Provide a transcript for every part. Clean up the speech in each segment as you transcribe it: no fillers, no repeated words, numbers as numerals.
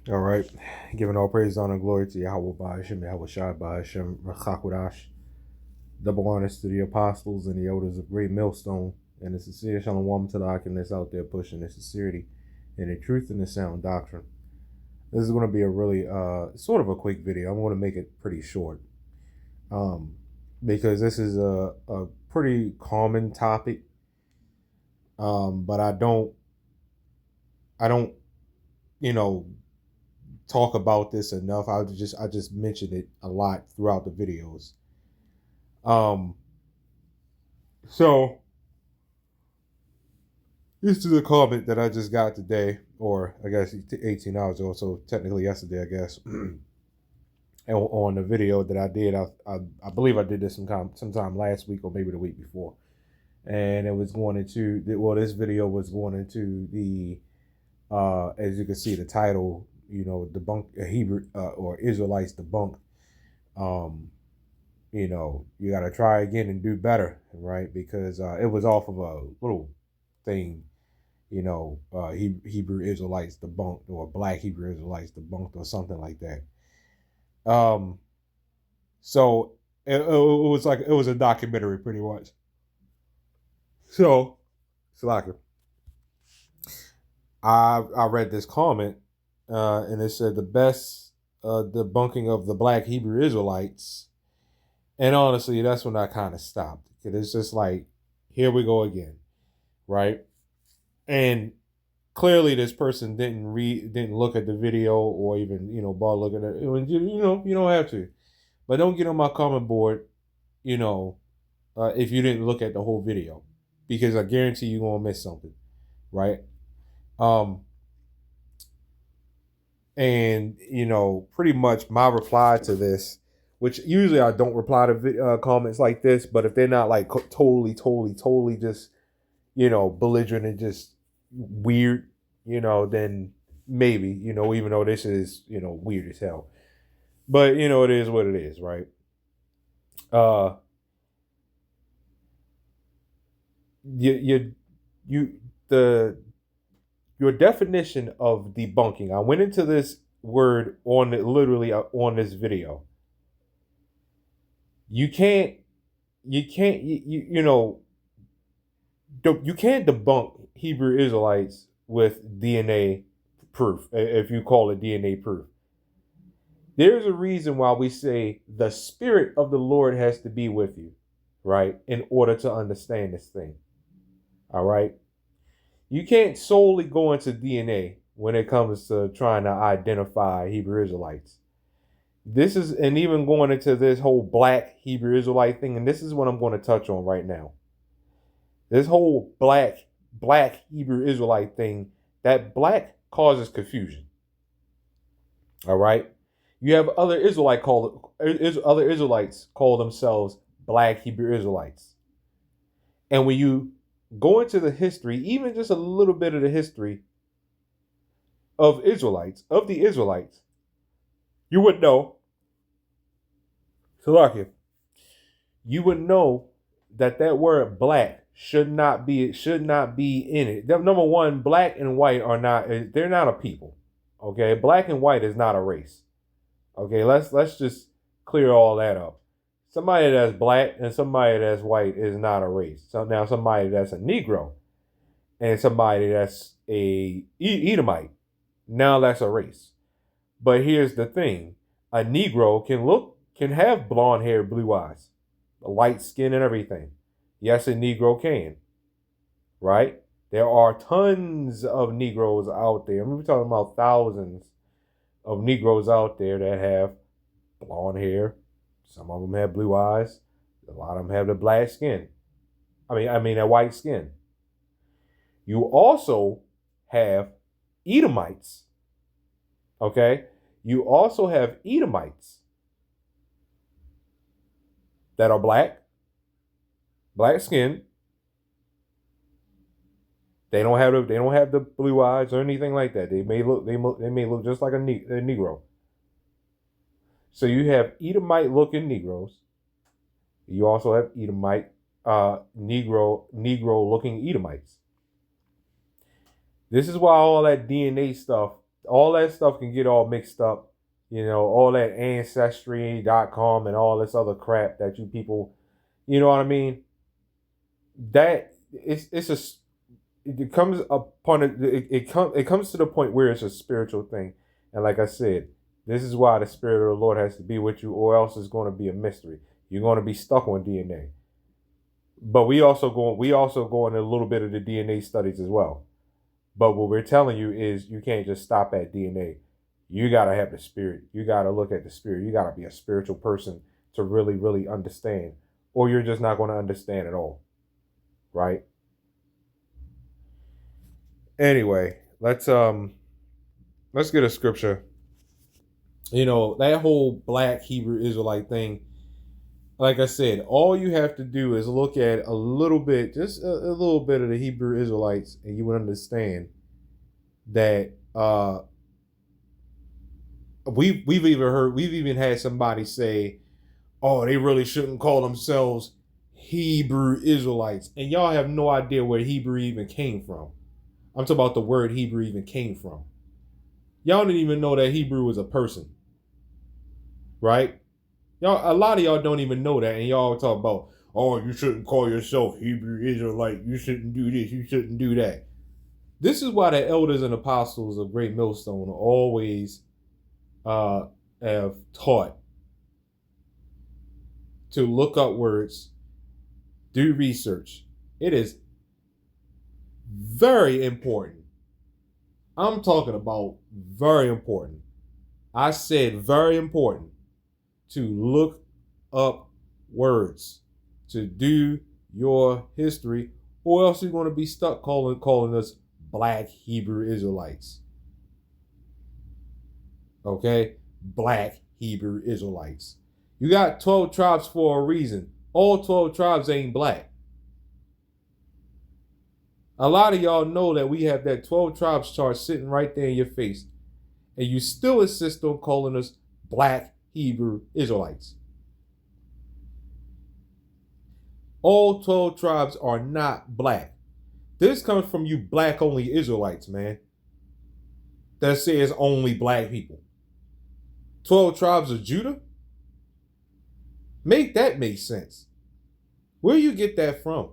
All right. Giving all praise, honor, and glory to YAHAWAH, BAHASHAM, BAHASHAM, BAHASHAM, double honors to the apostles and the elders of Great Millstone, and the sincere shalom to the Akim out there pushing the sincerity and the truth and the sound doctrine. This is going to be a really sort of a quick video. I'm going to make it pretty short um, because this is a pretty common topic, but I don't, you know, talk about this enough. I just mentioned it a lot throughout the videos. Um, so this is a comment that I just got today, or I guess 18 hours ago, so technically yesterday, I guess, on the video that I did. I believe I did this sometime last week or maybe the week before, and it was going into this video was going into the as you can see the title, debunk Hebrew or Israelites debunked. Um, you got to try again and do better, right? Because it was off of a little thing, Hebrew Israelites debunked, or Black Hebrew Israelites debunked, or something like that. Um, so it was like it was a documentary, pretty much. So, Salaka, I read this comment, and it said the best debunking of the Black Hebrew Israelites. And honestly, that's when I kind of stopped. It's just like, here we go again, right? And clearly, this person didn't look at the video, or even bother looking at it. You don't have to, but don't get on my comment board, if you didn't look at the whole video, because I guarantee you're gonna miss something, right? Um, and pretty much my reply to this, which usually I don't reply to comments like this, but if they're not like totally just belligerent and just weird, then maybe, even though this is, weird as hell. But it is what it is, right? Uh you you the your definition of debunking. I went into this word literally on this video. You can't you can't you can't debunk Hebrew Israelites with DNA proof, if you call it DNA proof. There's a reason why we say the Spirit of the Lord has to be with you, right? In order to understand this thing. All right. You can't solely go into DNA when it comes to trying to identify Hebrew Israelites. This is, and even going into this whole Black Hebrew Israelite thing, and this is what I'm going to touch on right now. This whole black Hebrew Israelite thing, that black causes confusion. All right. You have other Israelites call themselves Black Hebrew Israelites. And when you go into the history, even just a little bit of the history of the Israelites, you would know, Salakia, you would know that word black should not be in it. Number one, black and white they're not a people. Okay, black and white is not a race. Okay, let's just clear all that up. Somebody that's black and somebody that's white is not a race. So now somebody that's a Negro and somebody that's a Edomite, now that's a race. But here's the thing: a Negro can have blonde hair, blue eyes, light skin, and everything. Yes, a Negro can, right? There are tons of Negroes out there. We're talking about thousands of Negroes out there that have blonde hair. Some of them have blue eyes. A lot of them have the black skin. I mean, that white skin. You also have Edomites. Okay, you also have Edomites that are black skin. They don't have the blue eyes or anything like that. They may look just like a Negro. So you have Edomite looking Negroes. You also have Edomite Negro looking Edomites. This is why all that DNA stuff, all that stuff can get all mixed up. You know, all that ancestry.com and all this other crap that you people, you know what I mean? That it's a it comes upon it comes to the point where it's a spiritual thing. And like I said, this is why the Spirit of the Lord has to be with you, or else it's going to be a mystery. You're going to be stuck on DNA. But we also go into a little bit of the DNA studies as well. But what we're telling you is you can't just stop at DNA. You got to have the Spirit. You got to look at the Spirit. You got to be a spiritual person to really, really understand. Or you're just not going to understand at all. Right? Anyway, let's get a scripture. You know, that whole black Hebrew Israelite thing, like I said, all you have to do is look at a little bit, just a little bit of the Hebrew Israelites, and you would understand that we've even had somebody say, oh, they really shouldn't call themselves Hebrew Israelites. And y'all have no idea where Hebrew even came from. I'm talking about the word Hebrew even came from. Y'all didn't even know that Hebrew was a person. Right? Y'all, a lot of y'all don't even know that, and y'all talk about, oh, you shouldn't call yourself Hebrew Israelite. You shouldn't do this. You shouldn't do that. This is why the elders and apostles of Great Millstone always have taught to look up words, do research. It is very important. I'm talking about very important. I said very important to look up words, to do your history, or else you're going to be stuck calling us black Hebrew Israelites. Okay? Black Hebrew Israelites. You got 12 tribes for a reason. All 12 tribes ain't black. A lot of y'all know that we have that 12 tribes chart sitting right there in your face, and you still insist on calling us black Hebrew Israelites. All 12 tribes are not black. This comes from you black only Israelites, man. That says only black people. 12 tribes of Judah? Make that make sense. Where you get that from?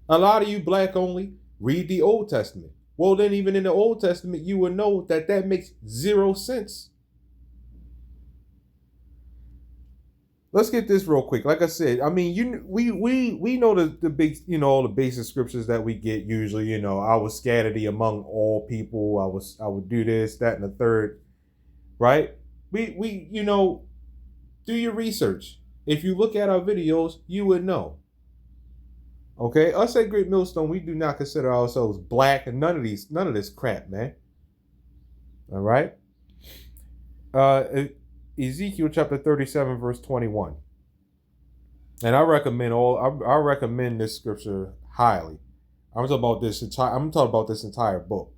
A lot of you black only read the Old Testament. Well, then even in the Old Testament, you would know that makes zero sense. Let's get this real quick. Like I said, I mean, we know the big, all the basic scriptures that we get usually. I will scatter thee among all people. I would do this, that, and the third. Right? We do your research. If you look at our videos, you would know. Okay, us at Great Millstone, we do not consider ourselves black and none of this crap, man. All right. Ezekiel chapter 37, verse 21. And I recommend this scripture highly. I'm talking about this entire book.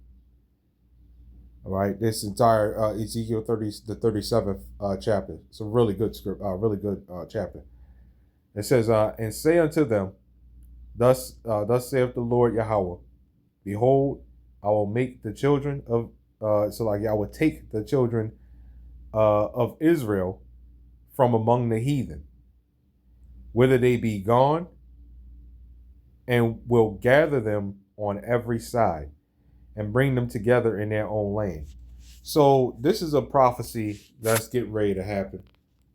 All right, this entire Ezekiel 37th chapter. It's a really good script, chapter. It says, and say unto them, thus saith the Lord Yahawah, behold, I will make the children of I will take the children of Israel from among the heathen, whither they be gone, and will gather them on every side, and bring them together in their own land. So this is a prophecy that's getting ready to happen.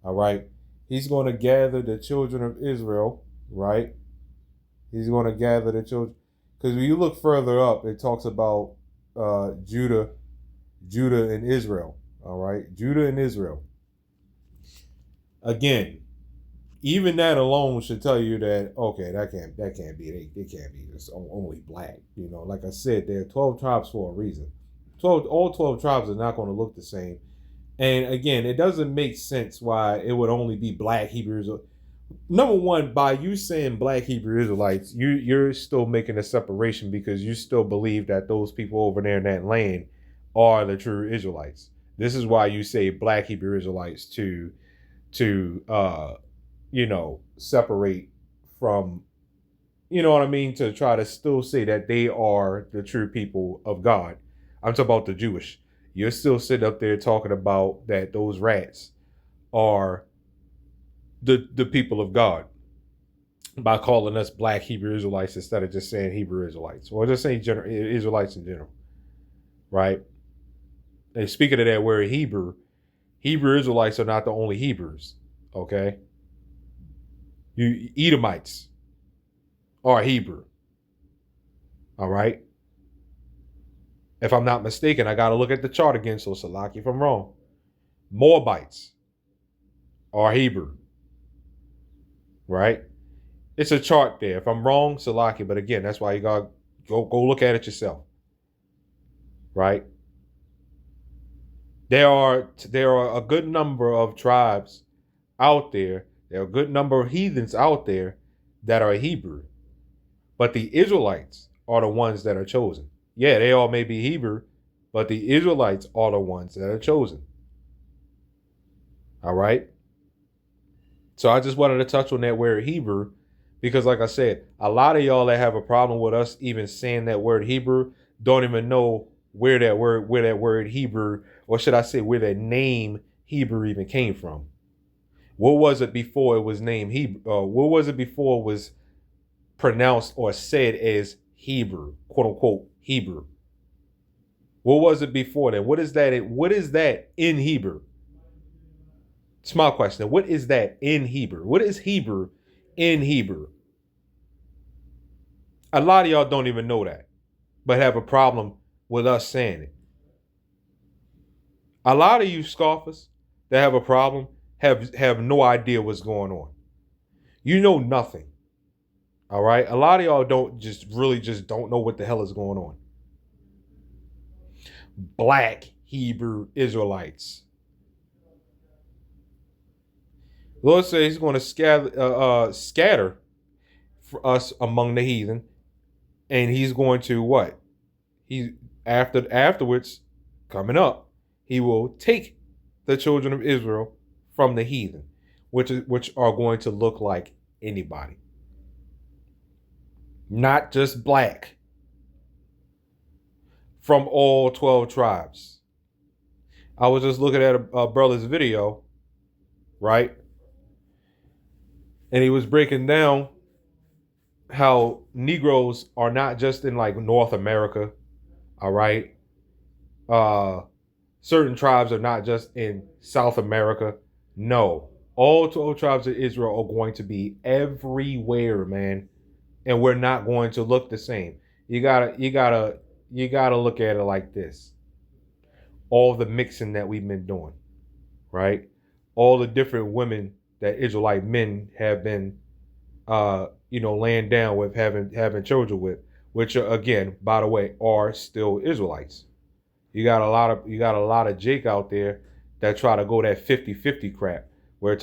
All right. He's going to gather the children of Israel, right? He's going to gather the children. Because when you look further up, it talks about Judah and Israel. All right. Judah and Israel. Again, even that alone should tell you that, okay, that can't be. They can't be just only black. Like I said, there are 12 tribes for a reason. All 12 tribes are not going to look the same. And again, it doesn't make sense why it would only be black Hebrews. Number one, by you saying black Hebrew Israelites, you're still making a separation because you still believe that those people over there in that land are the true Israelites. This is why you say black Hebrew Israelites to separate from, to try to still say that they are the true people of God. I'm talking about the Jewish. You're still sitting up there talking about that those rats are the people of God by calling us black Hebrew Israelites instead of just saying Hebrew Israelites, or just saying Israelites in general, right? And speaking of that word Hebrew, Hebrew Israelites are not the only Hebrews, okay? You Edomites are Hebrew, all right? If I'm not mistaken, I got to look at the chart again, so Salaki if I'm wrong. Moabites are Hebrew, right? It's a chart there. If I'm wrong, Salaki, but again, that's why you got to go look at it yourself, right? There are a good number of tribes out there. There are a good number of heathens out there that are Hebrew, but the Israelites are the ones that are chosen. Yeah, they all may be Hebrew, but the Israelites are the ones that are chosen. All right. So I just wanted to touch on that word Hebrew because, like I said, a lot of y'all that have a problem with us even saying that word Hebrew don't even know where that word Hebrew, or should I say where that name Hebrew even came from. What was it before it was named Hebrew? What was it before it was pronounced or said as Hebrew, quote unquote Hebrew? What was it before that? What is that? What is that in Hebrew? Small question. What is that in Hebrew? What is Hebrew in Hebrew? A lot of y'all don't even know that, but have a problem with us saying it. A lot of you scoffers that have a problem have no idea what's going on. You know nothing. All right? A lot of y'all just don't know what the hell is going on. Black Hebrew Israelites. Lord says he's going to scatter for us among the heathen, and he's going to what? He afterwards, coming up, he will take the children of Israel from the heathen, which are going to look like anybody, not just black, from all 12 tribes. I was just looking at a brother's video, right? And he was breaking down how Negroes are not just in like North America, all right? Certain tribes are not just in South America. No, all 12 tribes of Israel are going to be everywhere, man. And we're not going to look the same. You gotta look at it like this. All the mixing that we've been doing, right? All the different women that Israelite men have been laying down with, having children with, which are, again, by the way, are still Israelites. You got a lot of Jake out there that try to go that 50-50 crap, where they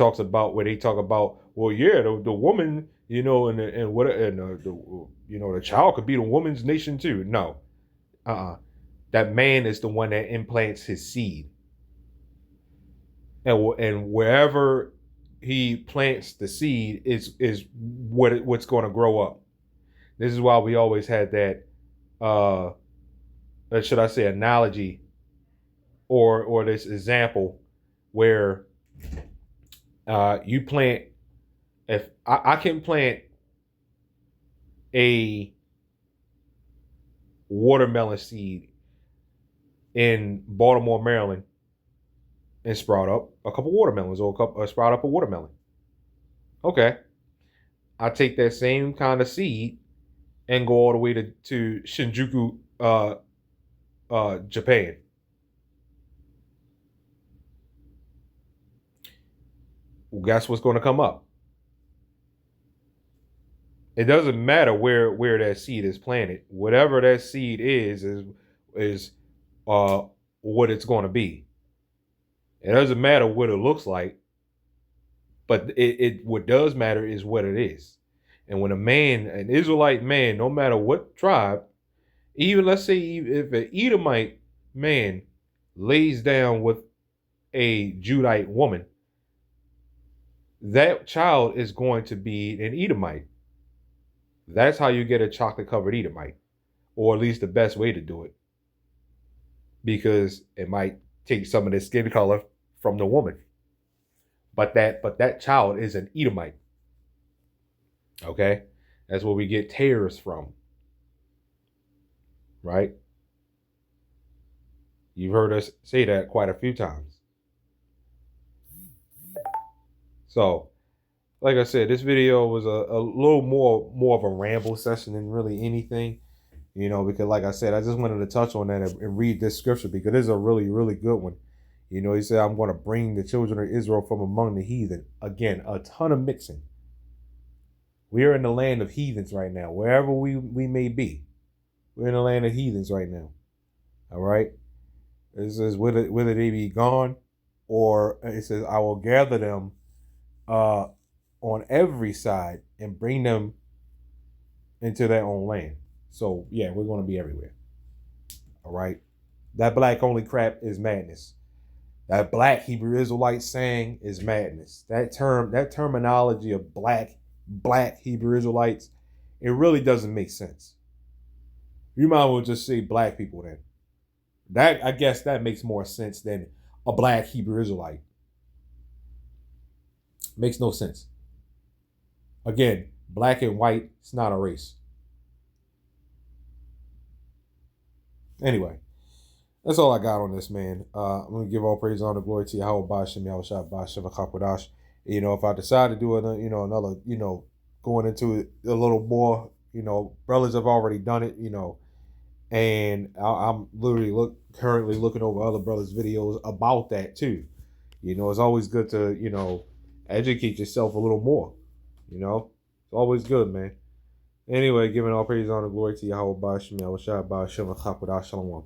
talk about, well, yeah, the woman, the child could be the woman's nation too. No, that man is the one that implants his seed, and wherever he plants the seed is what's going to grow up. This is why we always had that, should I say, analogy, or this example where you plant. If I can plant a watermelon seed in Baltimore, Maryland, and sprout up a couple watermelons, or sprout up a watermelon. Okay, I take that same kind of seed and go all the way to Shinjuku, Japan. Guess what's going to come up? It doesn't matter where that seed is planted. Whatever that seed is what it's going to be. It doesn't matter what it looks like, but it what does matter is what it is. And when an Israelite man, no matter what tribe, even let's say if an Edomite man lays down with a Judite woman, that child is going to be an Edomite. That's how you get a chocolate covered Edomite, or at least the best way to do it. because it might take some of the skin color from the woman. But that child is an Edomite. Okay? That's where we get tares from. Right? You've heard us say that quite a few times. So, like I said, this video was a little more of a ramble session than really anything. Because like I said, I just wanted to touch on that and read this scripture because it's a really, really good one. He said, I'm going to bring the children of Israel from among the heathen. Again, a ton of mixing. We are in the land of heathens right now, wherever we may be. We're in the land of heathens right now. All right. It says, whether they be gone, or it says, I will gather them on every side and bring them into their own land. So, yeah, we're going to be everywhere. All right. That black only crap is madness. That black Hebrew Israelite saying is madness. That terminology of black Hebrew Israelites, it really doesn't make sense. You might as well just say black people then. I guess that makes more sense than a black Hebrew Israelite. Makes no sense. Again, black and white, it's not a race. Anyway, that's all I got on this, man. I'm going to give all praise, honor, glory to Yahawah, BAHASHAM, YAHAWASHI, BAHASHAM, HAKWADASH. If I decide to do another, going into it a little more, brothers have already done it, and I'm literally currently looking over other brothers' videos about that too. It's always good to, educate yourself a little more. It's always good, man. Anyway, giving all praise, honor, glory to Yahawah, BAHASHAM, YAHAWASHI, BAHASHAM, HAKWADASH. Shalom.